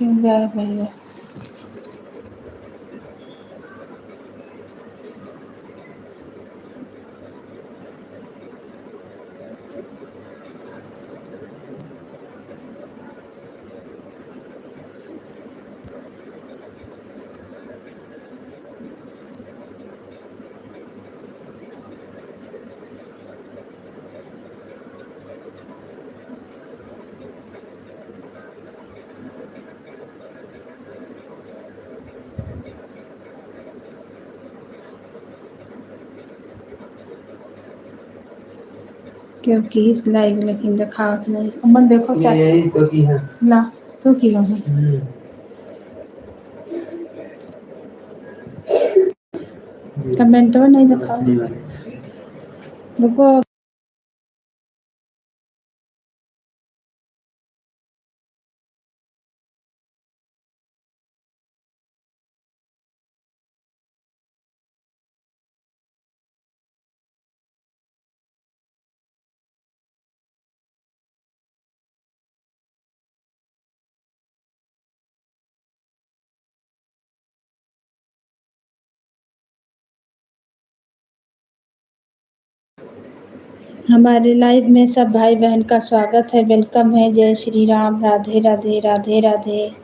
क्यों गायब है ये? क्योंकि इस लाइक लेकिन दिखावत नहीं। अमन देखो क्या यही तो की है ला तो की हो कमेंट में नहीं दिखा रुको। हमारे लाइव में सब भाई बहन का स्वागत है, वेलकम है। जय श्री राम, राधे राधे, राधे राधे।